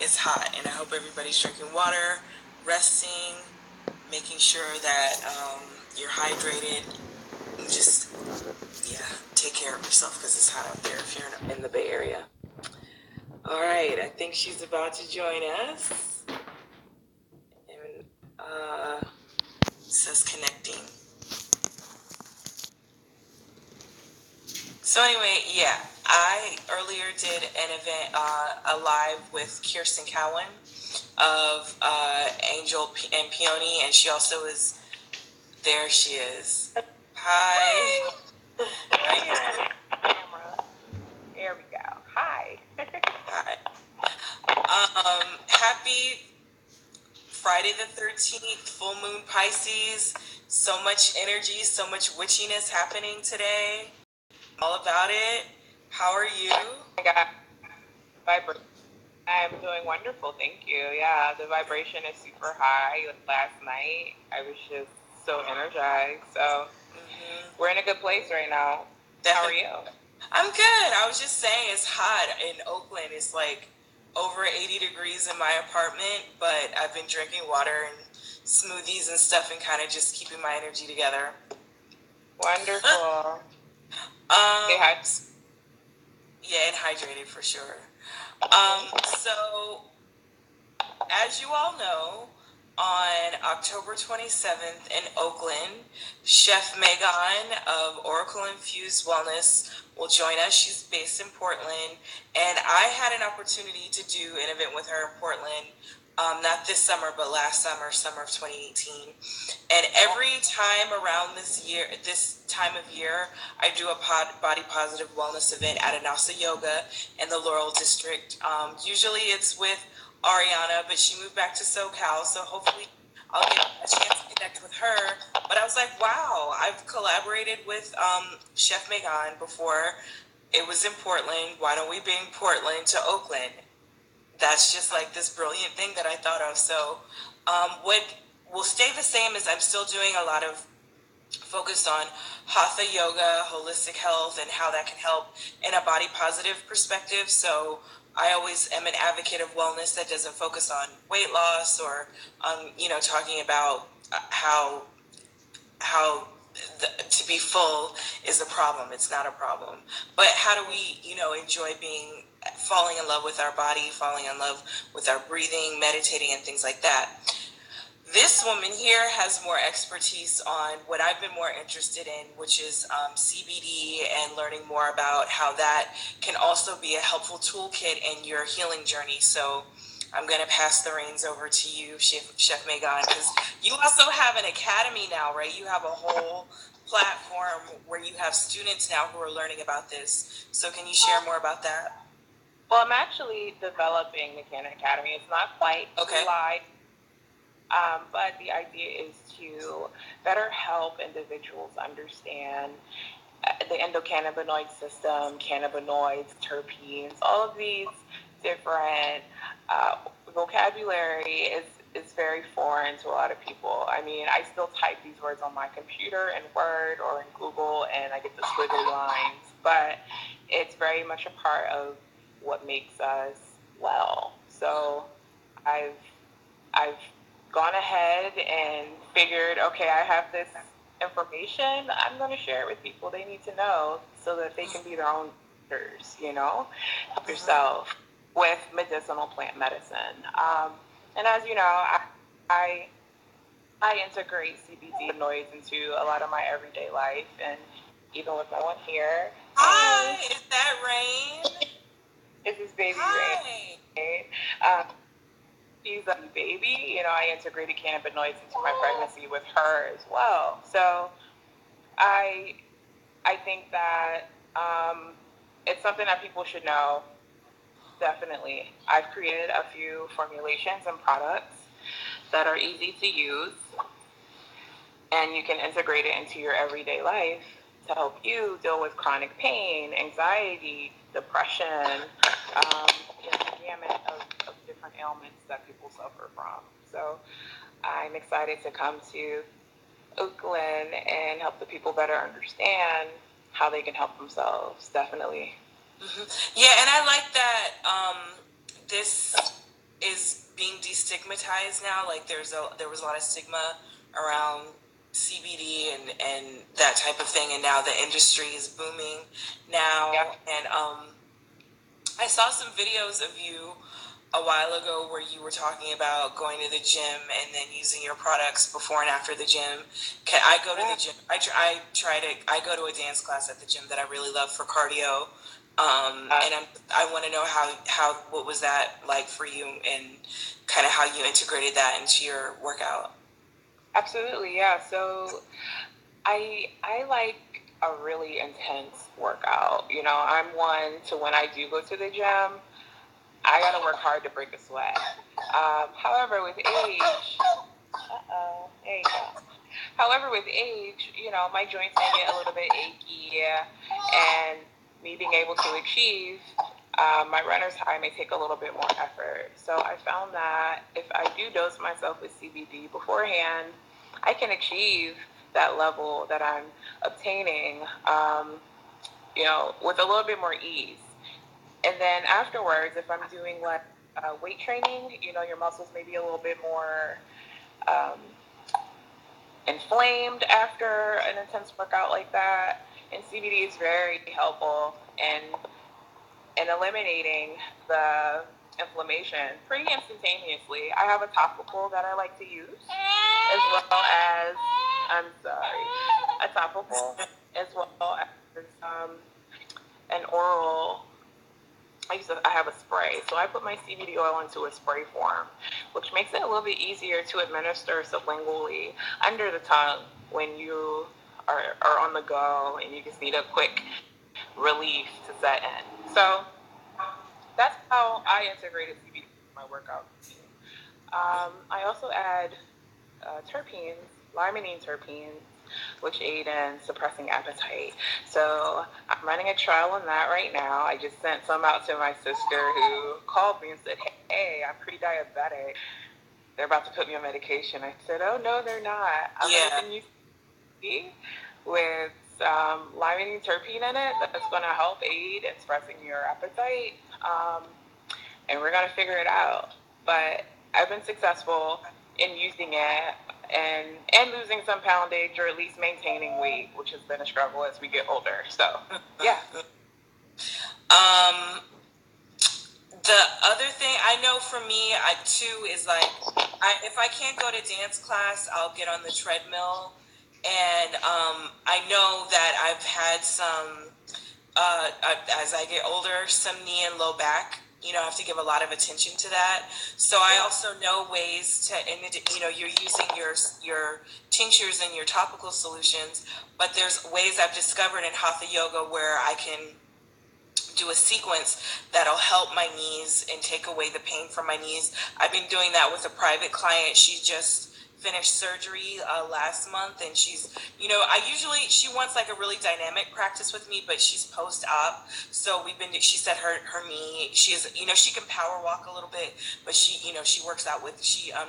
is hot, and I hope everybody's drinking water, resting, making sure that you're hydrated, and just, take care of yourself because it's hot out there if you're in the Bay Area. All right, I think she's about to join us. And it says connecting. So anyway, I earlier did an event, a live with Kirsten Cowan of Angel and Peony, and she also is, there she is. Hi. Hi. Camera. There we go. Hi. Hi. Happy Friday the 13th, full moon Pisces. So much energy, so much witchiness happening today. All about it. How are you? I got vibration. I'm doing wonderful, thank you. Yeah, the vibration is super high. Last night, I was just so energized. So we're in a good place right now. Definitely. How are you? I'm good. I was just saying it's hot in Oakland. It's like over 80 degrees in my apartment, but I've been drinking water and smoothies and stuff and kind of just keeping my energy together. Wonderful. Yeah, and hydrated for sure. So, as you all know, on October 27th in Oakland, Chef Megon of Oracle Infused Wellness will join us. She's based in Portland, and I had an opportunity to do an event with her in Portland, not this summer, but last summer, summer of 2018. And every time around this time of year, I do a body positive wellness event at Anasa Yoga in the Laurel District. Usually it's with Ariana, but she moved back to SoCal, so hopefully I'll get a chance to connect with her. But I was like, wow, I've collaborated with Chef Megon before. It was in Portland. Why don't we bring Portland to Oakland? That's just like this brilliant thing that I thought of. So what will stay the same is I'm still doing a lot of focus on Hatha yoga, holistic health, and how that can help in a body positive perspective. So I always am an advocate of wellness that doesn't focus on weight loss or, talking about how to be full is a problem. It's not a problem. But how do we, enjoy falling in love with our body, falling in love with our breathing, meditating, and things like that. This woman here has more expertise on what I've been more interested in, which is CBD, and learning more about how that can also be a helpful toolkit in your healing journey. So I'm going to pass the reins over to you, Chef Megon, because you also have an academy now, right? You have a whole platform where you have students now who are learning about this. So can you share more about that? Well, I'm actually developing the Canon Academy. It's not quite live. But the idea is to better help individuals understand the endocannabinoid system, cannabinoids, terpenes, all of these different vocabulary is very foreign to a lot of people. I mean, I still type these words on my computer in Word or in Google, and I get the squiggly lines, but it's very much a part of what makes us well. So I've gone ahead and figured, okay, I have this information, I'm going to share it with people. They need to know so that they can be their own doctors, help yourself with medicinal plant medicine. And as you know, I integrate CBD noise into a lot of my everyday life, and even with my one here. Hi, is that Rain? This is baby Rain. She's a baby. I integrated cannabinoids into my pregnancy with her as well. So I think that it's something that people should know. Definitely. I've created a few formulations and products that are easy to use, and you can integrate it into your everyday life to help you deal with chronic pain, anxiety, depression, the gamut of different ailments that people suffer from. So I'm excited to come to Oakland and help the people better understand how they can help themselves. Definitely. Mm-hmm. Yeah, and I like that this is being destigmatized now. Like there was a lot of stigma around CBD and that type of thing, and now the industry is booming now. Yeah. And I saw some videos of you a while ago where you were talking about going to the gym and then using your products before and after the gym. I go to the gym. I go to a dance class at the gym that I really love for cardio. And I want to know what was that like for you, and kind of how you integrated that into your workout. Absolutely, yeah. So I like a really intense workout. You know, I'm one to when I do go to the gym, I gotta work hard to break a sweat. However, with age, there you go. However, with age, you know, my joints may get a little bit achy, and me being able to achieve my runner's high may take a little bit more effort. So I found that if I do dose myself with CBD beforehand, I can achieve that level that I'm obtaining, you know, with a little bit more ease. And then afterwards, if I'm doing like weight training, you know, your muscles may be a little bit more um, inflamed after an intense workout like that. And CBD is very helpful in eliminating the inflammation pretty instantaneously. I have a topical that I like to use, as well as, I'm sorry, a topical, as well as an oral. I have a spray, so I put my CBD oil into a spray form, which makes it a little bit easier to administer sublingually under the tongue when you are on the go and you just need a quick relief to set in. So that's how I integrated CBD in my workout routine. I also add terpenes, limonene terpenes, which aid in suppressing appetite. So I'm running a trial on that right now. I just sent some out to my sister who called me and said, "Hey, I'm pre-diabetic. They're about to put me on medication." I said, "Oh no, they're not. I'm going to use CBD with limonene terpene in it that's going to help aid in suppressing your appetite, and we're going to figure it out." But I've been successful in using it and losing some poundage, or at least maintaining weight, which has been a struggle as we get older. So yeah. The other thing I know for me, too, is like, if I can't go to dance class, I'll get on the treadmill. And I know that I've had some, as I get older, some knee and low back. You know, I have to give a lot of attention to that. So I also know ways to, and you know, you're using your tinctures and your topical solutions, but there's ways I've discovered in Hatha Yoga where I can do a sequence that'll help my knees and take away the pain from my knees. I've been doing that with a private client. She just finished surgery last month, and she's, you know, she wants like a really dynamic practice with me, but she's post-op. So she said her knee, she is, you know, she can power walk a little bit, but she, you know, she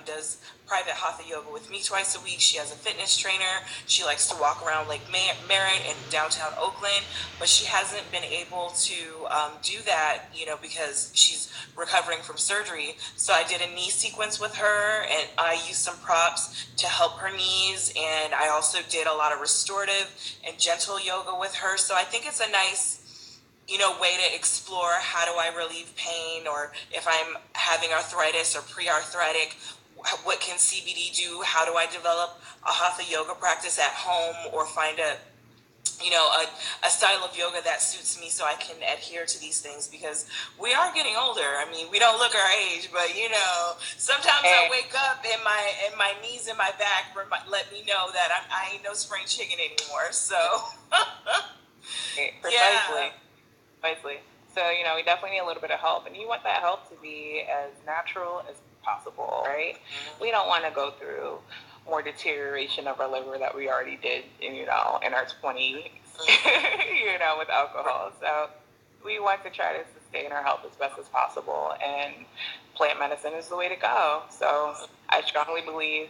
does private Hatha yoga with me twice a week. She has a fitness trainer. She likes to walk around Lake Merritt in downtown Oakland, but she hasn't been able to do that, you know, because she's recovering from surgery. So I did a knee sequence with her, and I used some props to help her knees, and I also did a lot of restorative and gentle yoga with her. So I think it's a nice, you know, way to explore how do I relieve pain, or if I'm having arthritis or pre-arthritic, what can CBD do? How do I develop a Hatha yoga practice at home, or find a style of yoga that suits me so I can adhere to these things, because we are getting older. I mean, we don't look our age, but you know, sometimes I wake up and my knees and my back let me know that I ain't no spring chicken anymore. So Precisely. Precisely. So, you know, we definitely need a little bit of help, and you want that help to be as natural as possible, right? Mm-hmm. We don't want to go through more deterioration of our liver that we already did, you know, in our 20s, you know, with alcohol. So we want to try to sustain our health as best as possible, and plant medicine is the way to go. So I strongly believe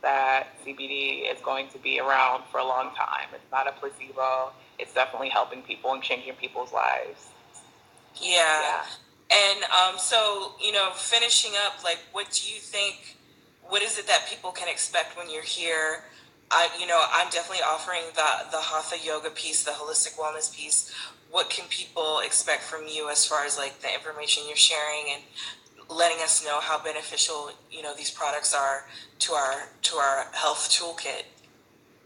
that CBD is going to be around for a long time. It's not a placebo. It's definitely helping people and changing people's lives. Yeah. And so, finishing up, like, what do you think, what is it that people can expect when you're here? I'm definitely offering the Hatha yoga piece, the holistic wellness piece. What can people expect from you as far as like the information you're sharing and letting us know how beneficial, these products are to our health toolkit?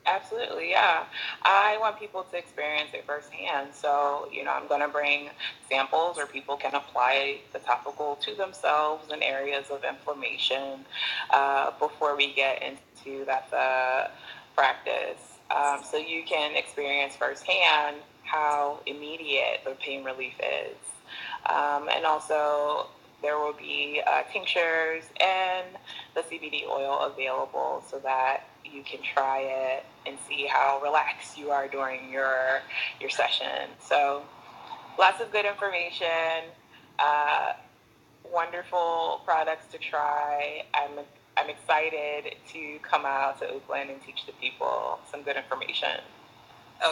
Absolutely, yeah. I want people to experience it firsthand. So, I'm going to bring samples where people can apply the topical to themselves in areas of inflammation before we get into that practice. So you can experience firsthand how immediate the pain relief is. And also, there will be tinctures and the CBD oil available so that you can try it and see how relaxed you are during your session. So lots of good information, uh, wonderful products to try. I'm excited to come out to Oakland and teach the people some good information.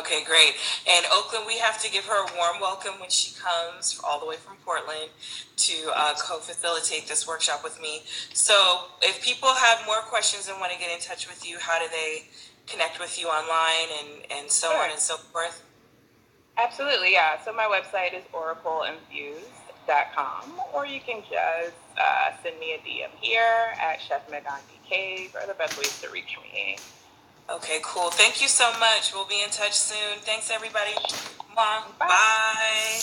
Okay, great. And Oakland, we have to give her a warm welcome when she comes all the way from Portland to co-facilitate this workshop with me. So if people have more questions and want to get in touch with you, how do they connect with you online and so Sure. on and so forth? Absolutely, yeah. So my website is oracleinfused.com, or you can just send me a DM here at Chef Megon DK are the best ways to reach me. Okay, cool. Thank you so much. We'll be in touch soon. Thanks, everybody. Mwah. Bye. Bye.